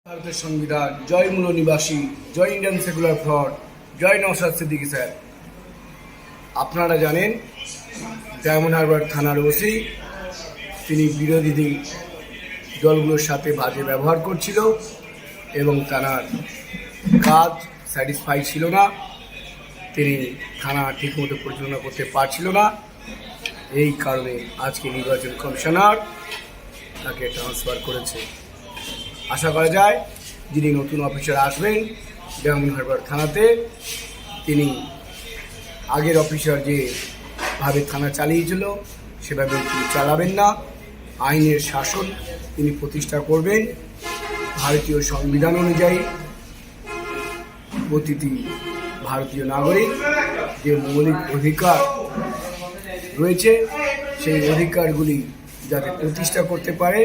ভারতের সংবিধান, জয় মূল নিবাসী, জয় ইন্ডিয়ান সেকুলার ফ্রন্ট, জয় নওশাদ সিদ্দিকী স্যার। আপনারা জানেন ডায়মন্ড হারবার থানার ওসি তিনি বিরোধী দলগুলোর সাথে বাজে ব্যবহার করছিল এবং তার কাজ স্যাটিসফাই ছিল না। তিনি থানা ঠিকমতো পরিচালনা করতে পারছিল না। এই কারণে আজকে নির্বাচন কমিশনার তাকে ট্রান্সফার করেছে। আশা করা যায় যিনি নতুন অফিসার আসবেন ডায়মন্ড হারবার থানাতে, তিনি আগের অফিসার যেভাবে থানা চালিয়েছিল সেভাবে তিনি চালাবেন না। আইনের শাসন তিনি প্রতিষ্ঠা করবেন। ভারতীয় সংবিধান অনুযায়ী প্রতিটি ভারতীয় নাগরিক যে মৌলিক অধিকার রয়েছে সেই অধিকারগুলি যাতে প্রতিষ্ঠা করতে পারে,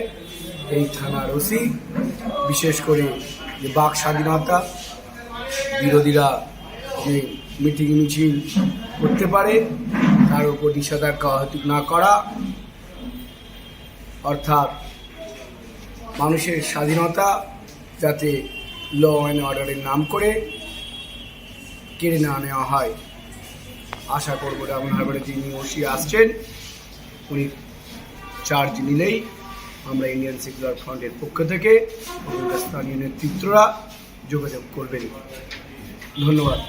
এই থানার ওসি বিশেষ করে যে বাক স্বাধীনতা, বিরোধীরা যে মিটিং মিছিল করতে পারে তার উপর নিষেধাজ্ঞা না করা, অর্থাৎ মানুষের স্বাধীনতা যাতে ল অ্যান্ড অর্ডারের নাম করে কেড়ে না নেওয়া হয়। আশা করবো ডায়মন্ড হারবারে যিনি ওসি আসছেন উনি চার্জ নিলেই আমরা ইন্ডিয়ান সেকুলার ফ্রন্টের পক্ষ থেকে স্থানীয় নেতৃত্বরা যোগাযোগ করবেন। ধন্যবাদ।